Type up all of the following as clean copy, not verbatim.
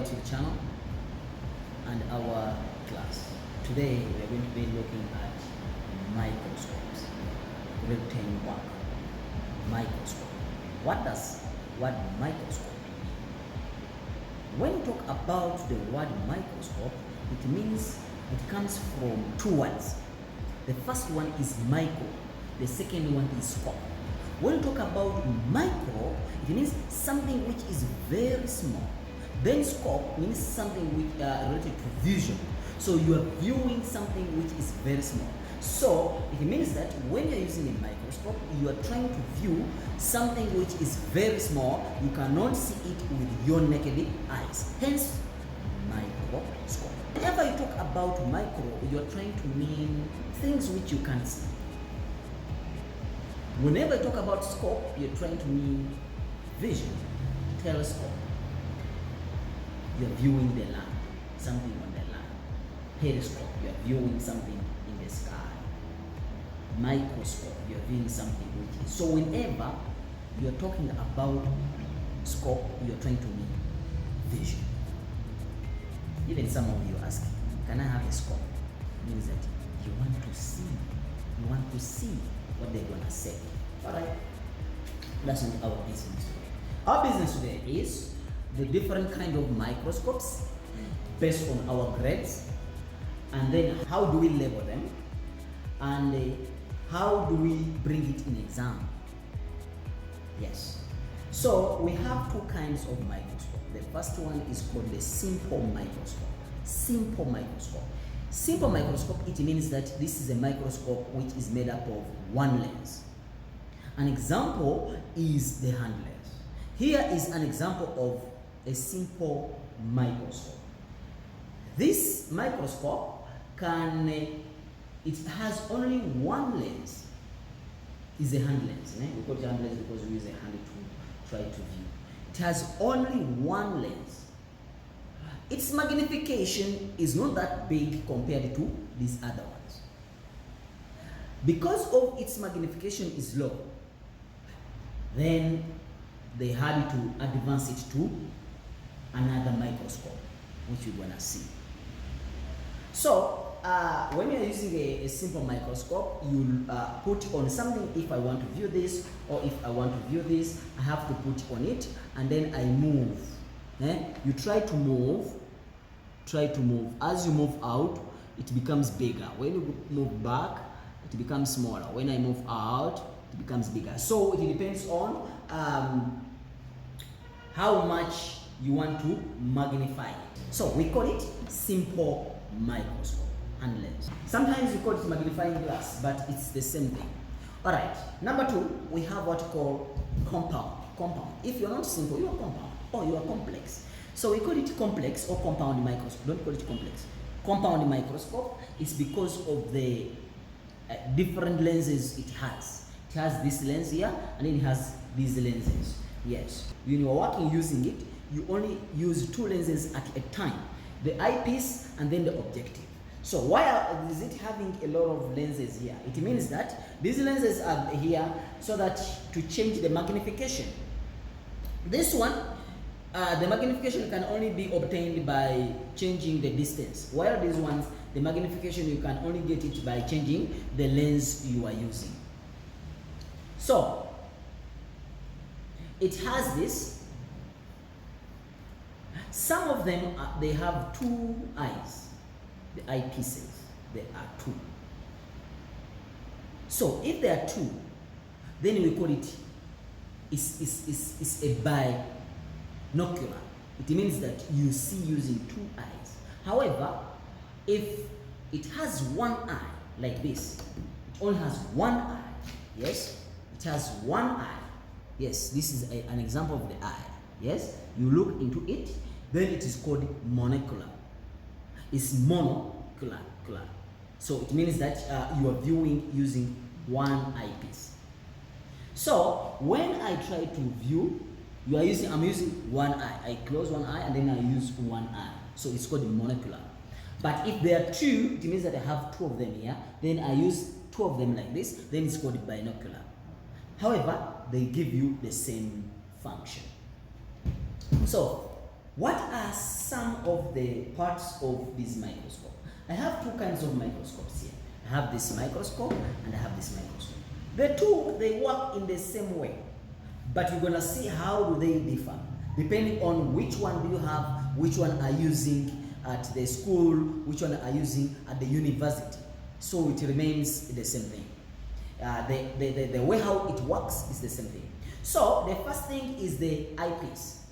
YouTube channel and our class. Today we are going to be looking at microscopes. Grade 10 work. Microscope. What does word microscope mean? When you talk about the word microscope, it means it comes from two words. The first one is micro, the second one is scope. When you talk about micro, it means something which is very small. Then scope means something which related to vision. So you are viewing something which is very small. So it means that when you're using a microscope, you are trying to view something which is very small. You cannot see it with your naked eyes. Hence, microscope. Whenever you talk about micro, you are trying to mean things which you can't see. Whenever you talk about scope, you're trying to mean vision, telescope. You're viewing the land, something on the land. Periscope, you're viewing something in the sky. Microscope, you're viewing something which is. So whenever you're talking about scope, you're trying to mean vision. Even some of you ask, can I have a scope? It means that you want to see. You want to see what they're gonna say. Alright? That's not our business today. Our business today is the different kind of microscopes based on our grades, and then how do we label them, and how do we bring it in exam. Yes. So we have two kinds of microscope. The first one is called the simple microscope. Simple microscope. Simple microscope, it means that this is a microscope which is made up of one lens. An example is the hand lens. Here is an example of a simple microscope. This microscope it has only one lens. It's a hand lens. We call it hand lens because we use a hand to try to view. It has only one lens. Its magnification is not that big compared to these other ones. Because of its magnification is low, then they had to advance it to another microscope, which we're gonna see. So when you're using a simple microscope, you put on something. If I want to view this, or if I want to view this, I have to put on it, and then I move. You try to move. As you move out, it becomes bigger. When you move back, it becomes smaller. When I move out, it becomes bigger. So it depends on how much you want to magnify it. So we call it simple microscope and lens. Sometimes we call it magnifying glass, but it's the same thing. All right. Number two, we have what we call compound. Compound. If you're not simple, you are compound, or you are complex. So we call it complex or compound microscope. Don't call it complex. Compound microscope is because of the different lenses it has. It has this lens here, and then it has these lenses. Yes. When you are working using it, you only use two lenses at a time. The eyepiece and then the objective. So why is it having a lot of lenses here? It means that these lenses are here so that to change the magnification. This one, the magnification can only be obtained by changing the distance. While these ones, the magnification you can only get it by changing the lens you are using. So it has this. Some of them they have two eyes. The eyepieces, there are two. So if there are two, then we call it is a binocular. It means that you see using two eyes. However, if it has one eye like this, it only has one eye. Yes, it has one eye. Yes, this is an example of the eye. Yes, you look into it, then it is called monocular. It's monocular. So it means that you are viewing using one eyepiece. So when I try to view, I'm using one eye. I close one eye and then I use one eye. So it's called monocular. But if there are two, it means that I have two of them here. Then I use two of them like this. Then it's called binocular. However, they give you the same function. So What are some of the parts of this microscope? I have two kinds of microscopes here. I have this microscope and I have this microscope. The two, they work in the same way, but we're gonna see how do they differ depending on which one do you have, which one are using at the school, which one are using at the university. So it remains the same thing. The way how it works is the same thing. So the first thing is the eyepiece.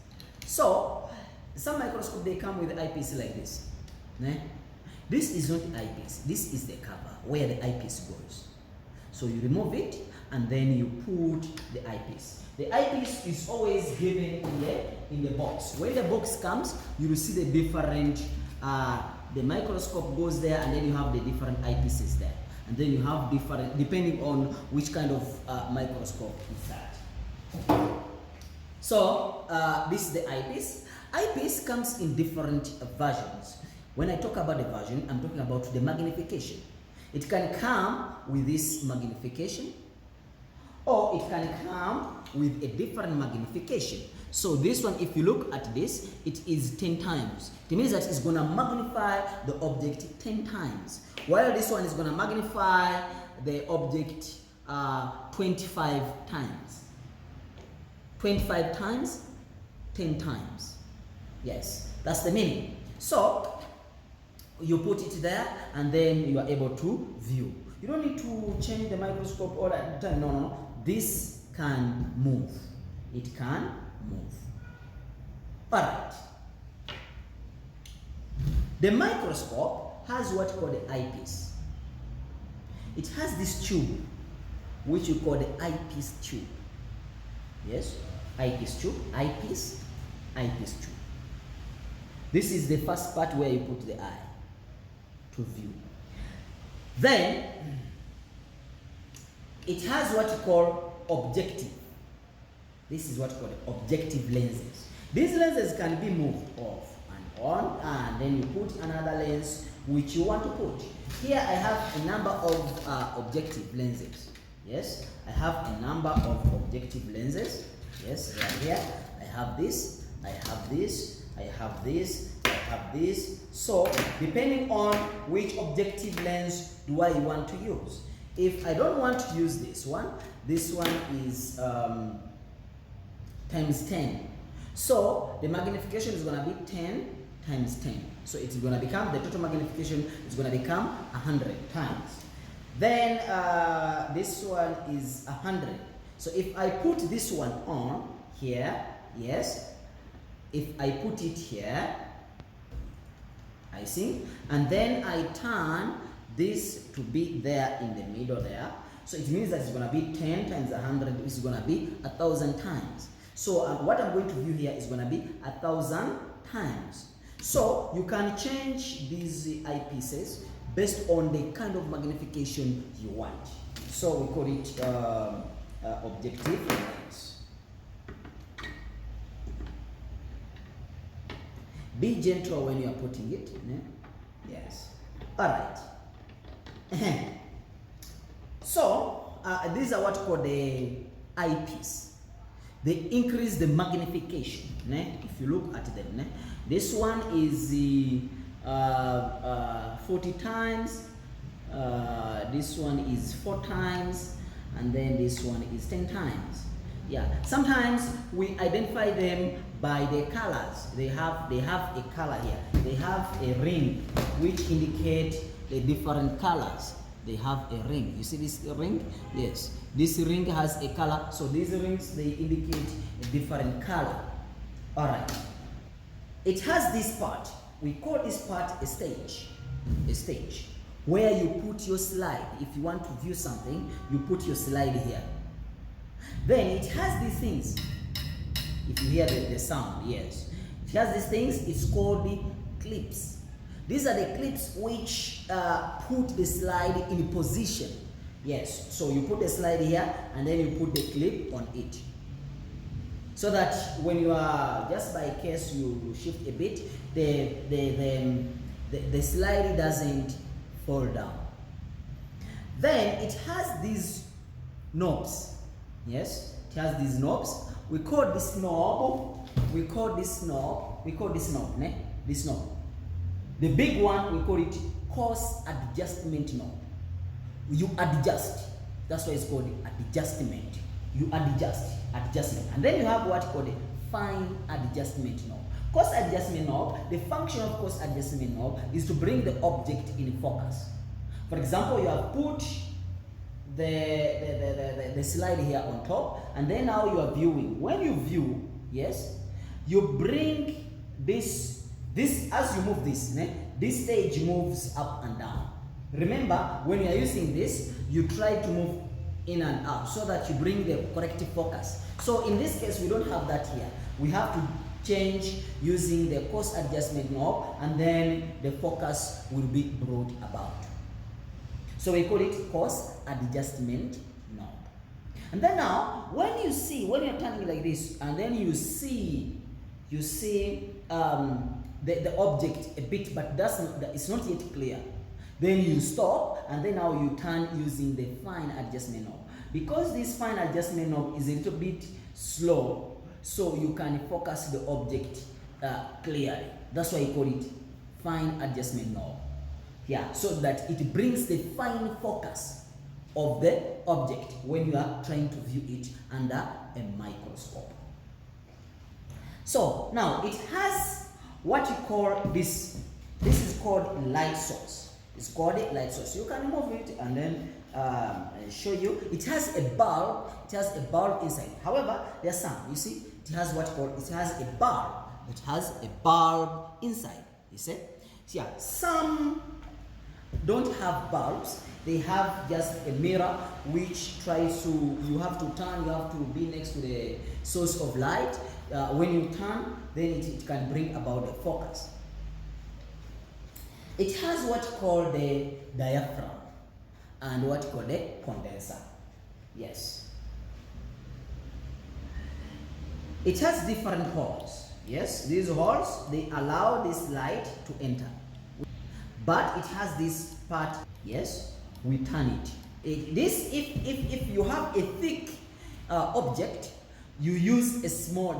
So some microscope, they come with eyepiece like this. This is not the eyepiece, this is the cover where the eyepiece goes. So you remove it and then you put the eyepiece. The eyepiece is always given in the box. When the box comes, you will see the different, the microscope goes there, and then you have the different eyepieces there. And then you have different, depending on which kind of microscope is that. So this is the eyepiece. Eyepiece comes in different versions. When I talk about the version, I'm talking about the magnification. It can come with this magnification, or it can come with a different magnification. So this one, if you look at this, it is 10 times. It means that it's going to magnify the object 10 times, while this one is going to magnify the object 25 times. 25 times, 10 times. Yes, that's the meaning. So you put it there and then you are able to view. You don't need to change the microscope all the time. No, no, no. This can move. It can move. Alright. The microscope has what called the eyepiece. It has this tube, which you call the eyepiece tube. Yes? Eyepiece tube, eyepiece, eyepiece tube. This is the first part where you put the eye to view. Then it has what you call objective. This is what you call objective lenses. These lenses can be moved off and on, and then you put another lens which you want to put. Here I have a number of objective lenses. Yes, I have a number of objective lenses. Yes, right here. I have this, I have this, I have this, I have this. So depending on which objective lens do I want to use. If I don't want to use this one is times 10. So the magnification is going to be 10 times 10. So it's going to become, the total magnification is going to become 100 times. Then this one is 100. So if I put this one on here, yes, if I put it here, I see, and then I turn this to be there in the middle there, so it means that it's going to be 10 times 100, it's going to be 1,000 times. So what I'm going to view here is going to be 1,000 times. So you can change these eyepieces based on the kind of magnification you want. So we call it objective lens. Be gentle when you are putting it. Yes. All right. So these are what called the eyepiece. They increase the magnification. If you look at them, this one is 40 times. This one is 4 times, and then this one is 10 times. Yeah. Sometimes we identify them by the colors. They have a color here. They have a ring which indicate the different colors. They have a ring. You see this ring? Yes. This ring has a color. So these rings, they indicate a different color. All right. It has this part. We call this part a stage. A stage where you put your slide. If you want to view something, you put your slide here. Then it has these things. If you hear the sound, yes. It has these things. It's called the clips. These are the clips which put the slide in position. Yes, so you put the slide here and then you put the clip on it. So that when you are, just by case you shift a bit, the slide doesn't fall down. Then it has these knobs. Yes, it has these knobs. We call this knob we call this knob, ne? This knob. The big one, we call it coarse adjustment knob. You adjust. That's why it's called adjustment. You adjust, adjustment. And then you have what called a fine adjustment knob. Coarse adjustment knob, the function of coarse adjustment knob is to bring the object in focus. For example, you have put the slide here on top, and then now you are viewing. When you view, yes, you bring this as you move this, this stage moves up and down. Remember, when you are using this, you try to move in and out so that you bring the correct focus. So in this case, we don't have that here. We have to change using the coarse adjustment knob, and then the focus will be brought about. So we call it coarse adjustment knob. And then now, when you're turning like this, and then you see the object a bit, but it's not yet clear. Then you stop, and then now you turn using the fine adjustment knob. Because this fine adjustment knob is a little bit slow, so you can focus the object clearly. That's why you call it fine adjustment knob. Yeah, so that it brings the fine focus of the object when you are trying to view it under a microscope. So now it has what you call this. This is called light source. It's called a light source. You can remove it and then show you. It has a bulb. It has a bulb inside. However, there's some. You see, it has what called. It has a bulb. It has a bulb inside. You see? So yeah, some don't have bulbs. They have just a mirror which tries to. You have to turn. You have to be next to the source of light. When you turn, then it can bring about the focus. It has what called the diaphragm and what called the condenser. Yes. It has different holes. Yes, these holes, they allow this light to enter. But it has this part. Yes, we turn it. If you have a thick object, you use the small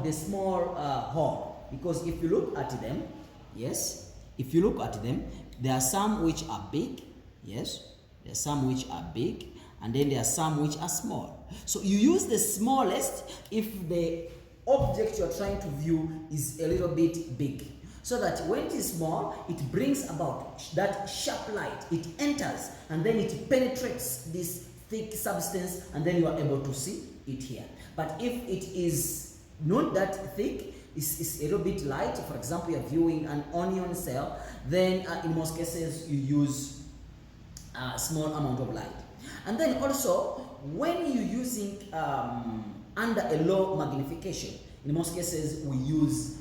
hole, because if you look at them, yes, if you look at them, there are some which are big, yes, there are some which are big, and then there are some which are small. So you use the smallest if the object you're trying to view is a little bit big, so that when it is small, it brings about that sharp light. It enters and then it penetrates this thick substance, and then you are able to see it here. But if it is not that thick, it's a little bit light, for example, you're viewing an onion cell, then in most cases you use a small amount of light. And then also, when you're using under a low magnification, in most cases we use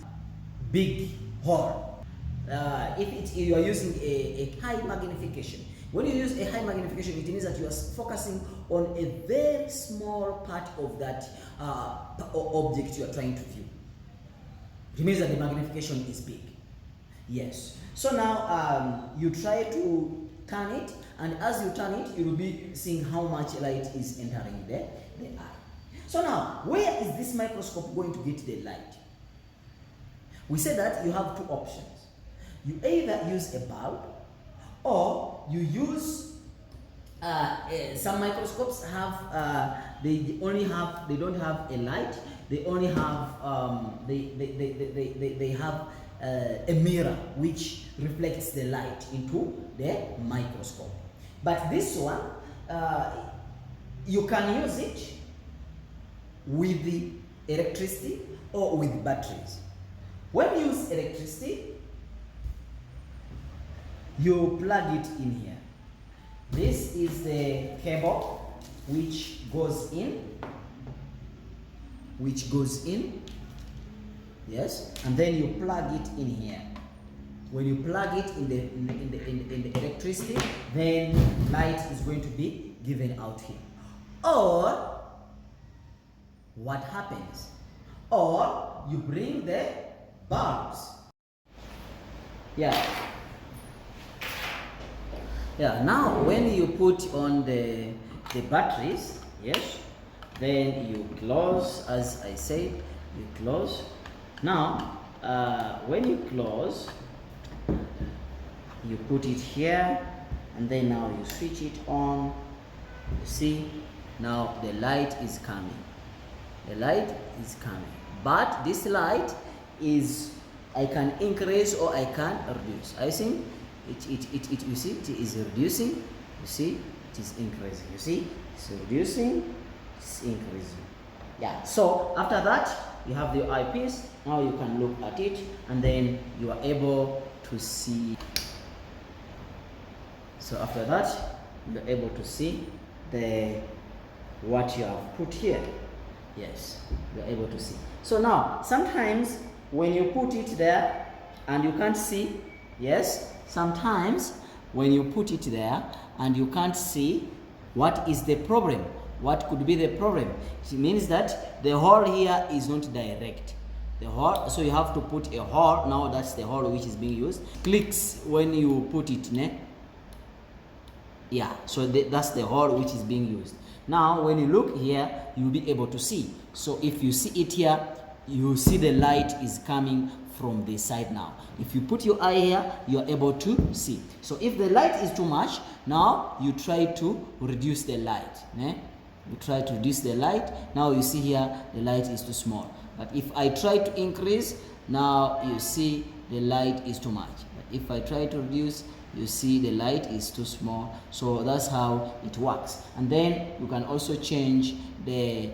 big hole. If you are using a high magnification, when you use a high magnification, it means that you are focusing on a very small part of that object you are trying to view. It means that the magnification is big. Yes. So now you try to turn it, and as you turn it, you will be seeing how much light is entering the eye. So now, where is this microscope going to get the light? We said that you have two options. You either use a bulb, or you use some microscopes have they don't have a light. They only have they have a mirror which reflects the light into the microscope. But this one, you can use it with the electricity or with batteries. When you use electricity, you plug it in here. This is the cable which goes in, yes, and then you plug it in here. When you plug it in the electricity, then light is going to be given out here. Or what happens? Or you bring the bulbs. Yeah. Now when you put on the batteries, yes, then you close, as I said, you close. Now when you close, you put it here, and then now you switch it on. You see, now the light is coming. The light is coming. But this light is, I can increase or I can reduce. I think you see, it is reducing. You see, it is increasing. You see, it's reducing, it's increasing. Yeah, so after that, you have the eyepiece. Now you can look at it, and then you are able to see. So after that, you are able to see what you have put here. Yes, you are able to see. So now, sometimes when you put it there and you can't see, yes, sometimes when you put it there and you can't see, what is the problem? What could be the problem? It means that the hole here is not direct. The hole, so you have to put a hole. Now that's the hole which is being used. Clicks when you put it, ne? Yeah, so that's the hole which is being used. Now when you look here, you'll be able to see. So if you see it here, you see the light is coming from the side now. If you put your eye here, you are able to see. So if the light is too much, now you try to reduce the light. Ne? You try to reduce the light. Now you see here, the light is too small. But if I try to increase, now you see the light is too much. But if I try to reduce, you see the light is too small. So that's how it works. And then you can also change the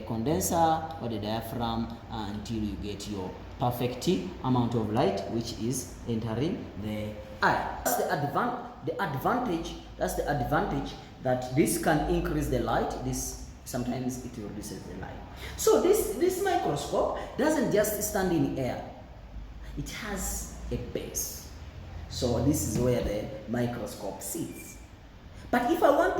condenser or the diaphragm until you get your perfect amount of light which is entering the eye. That's the advantage. That's the advantage, that this can increase the light. This sometimes it reduces the light. So this microscope doesn't just stand in air. It has a base. So this is where the microscope sits. But if I want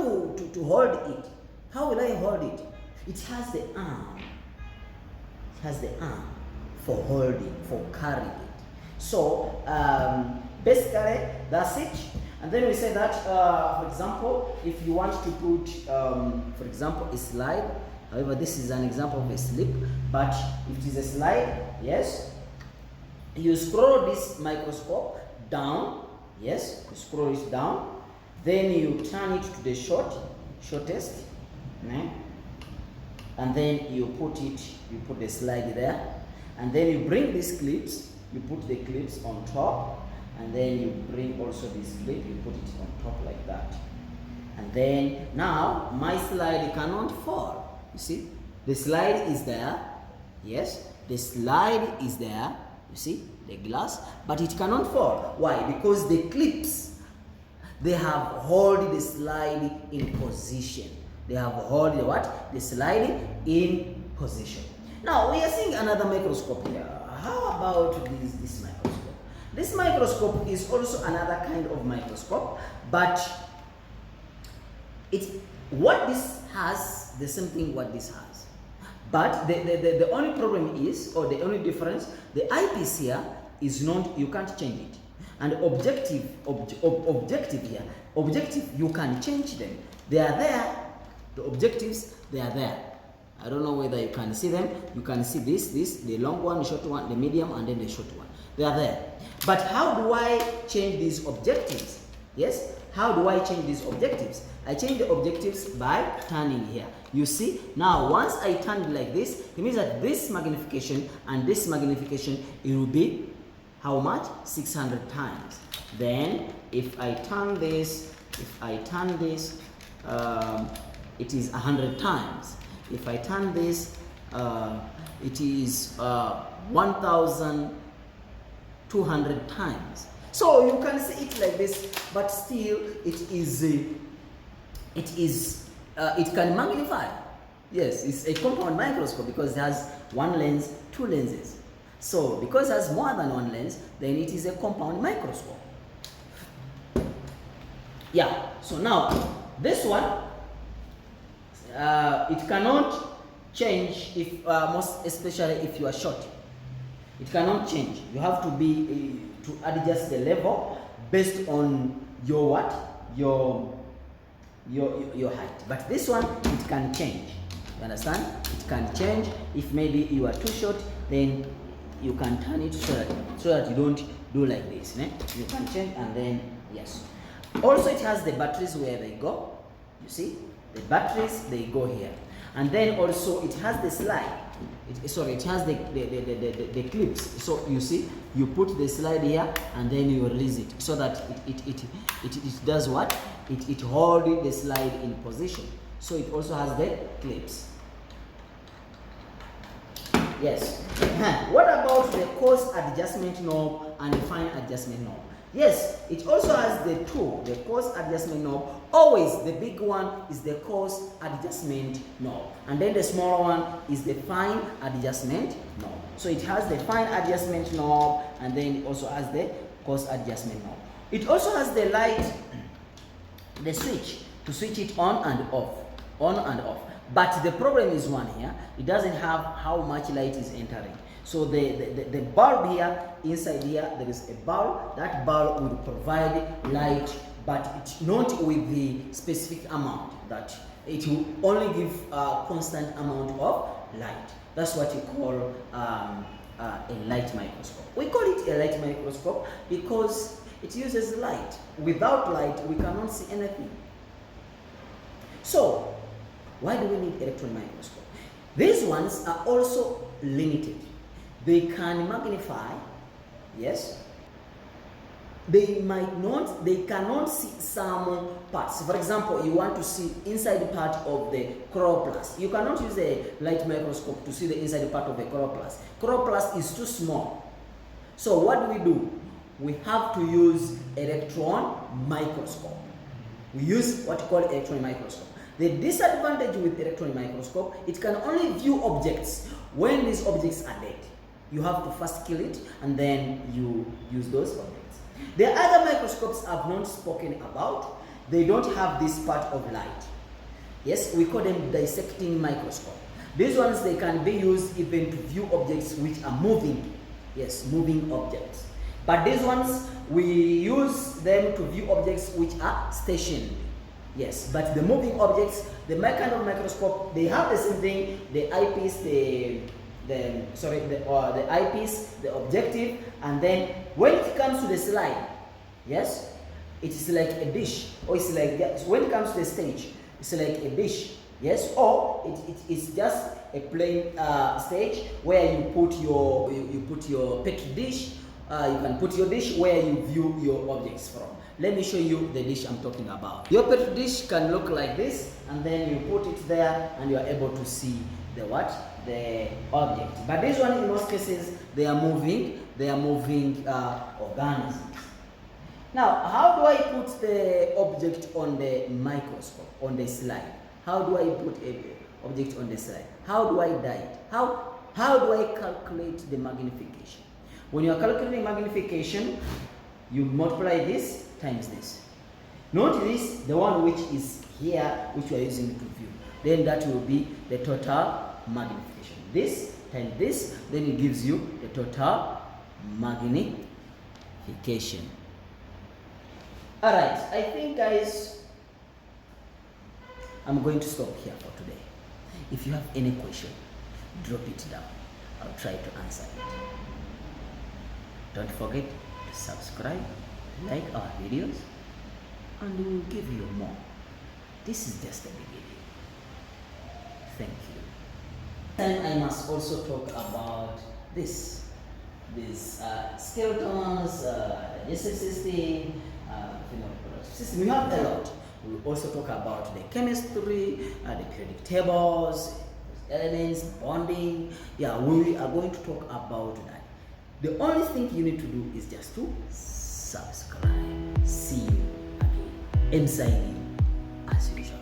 to hold it, how will I hold it? It has the arm. It has the arm for holding, for carrying it. So basically that's it. And then we say that, for example, if you want to put, for example, a slide. However, this is an example of a slip. But if it is a slide, yes, you scroll this microscope down. Yes, you scroll it down. Then you turn it to the shortest. And then you put the slide there, and then you bring these clips, you put the clips on top, and then you bring also this clip, you put it on top like that. And then now my slide cannot fall. You see, the slide is there. Yes, the slide is there. You see the glass, but it cannot fall. Why? Because the clips, they have hold the slide in position. They have hold the what? The slide in position. Now we are seeing another microscope here. How about this microscope? This microscope is also another kind of microscope, but what this has, the same thing what this has. But the only problem is, or the only difference, the eyepiece here is not, you can't change it. And objective here, objective, you can change them. They are there. The objectives, they are there. I don't know whether you can see them. You can see this, the long one, the short one, the medium, and then the short one. They are there. But how do I change these objectives? Yes? How do I change these objectives? I change the objectives by turning here. You see, now once I turn it like this, it means that this magnification and this magnification, it will be how much? 600 times. Then if I turn this, it is 100 times. If I turn this, it is 1,200 times. So you can see it like this, but still it can magnify. Yes, it's a compound microscope because it has one lens, two lenses. So because it has more than one lens, then it is a compound microscope. Yeah, so now this one, it cannot change if most especially if you are short. It cannot change. You have to be to adjust the level based on your what? Your height. But this one, it can change. You understand? It can change. If maybe you are too short, then you can turn it so that you don't do like this. You can change, and then yes. Also, it has the batteries where they go. You see, the batteries, they go here, and then also it has the slide. It has the clips. So you see, you put the slide here, and then you release it so that it does what? It holds the slide in position. So it also has the clips. Yes. What about the coarse adjustment knob and the fine adjustment knob? Yes, it also has the two, the coarse adjustment knob. Always the big one is the coarse adjustment knob, and then the smaller one is the fine adjustment knob. So it has the fine adjustment knob, and then it also has the coarse adjustment knob. It also has the light, the switch to switch it on and off, on and off. But the problem is one here, it doesn't have how much light is entering. So the bulb here, inside here, there is a bulb. That bulb will provide light, but it's not with the specific amount, that it will only give a constant amount of light. That's what you call a light microscope. We call it a light microscope because it uses light. Without light, we cannot see anything. So, why do we need electron microscope? These ones are also limited. They can magnify, yes. They cannot see some parts. For example, you want to see inside part of the chloroplast. You cannot use a light microscope to see the inside part of the chloroplast. Chloroplast is too small. So what do? We have to use electron microscope. We use what we call electron microscope. The disadvantage with electron microscope, it can only view objects when these objects are dead. You have to first kill it, and then you use those objects. The other microscopes I've not spoken about, they don't have this part of light. Yes, we call them dissecting microscope. These ones, they can be used even to view objects which are moving. Yes, moving objects. But these ones, we use them to view objects which are stationary. Yes, but the moving objects, the kind of microscope, they have the same thing, the eyepiece, the eyepiece, the objective, and then when it comes to the slide, yes, it is like a dish, or it's like that. When it comes to the stage, it's like a dish, yes, or it's just a plain stage where you put your petri dish. You can put your dish where you view your objects from. Let me show you the dish I'm talking about. Your petri dish can look like this, and then you put it there, and you are able to see the what? The object. But this one, in most cases, they are moving organisms. Now, how do I put the object on the microscope, on the slide? How do I put an object on the slide? How do I dye it? How do I calculate the magnification? When you are calculating magnification, you multiply this times this. Not this, the one which is here, which we are using to view. Then that will be the total magnification. This times this, then it gives you the total magnification. Alright, I think, guys, I'm going to stop here for today. If you have any question, drop it down. I'll try to answer it. Don't forget to subscribe, like our videos, and we will give you more. This is just the beginning. Thank you. Then I must also talk about these skeletons, digestive system, system. We have a lot. We will also talk about the chemistry, the periodic tables, elements, bonding. Yeah, we are going to talk about that. The only thing you need to do is just to subscribe. See you again. M.SAIDI as usual.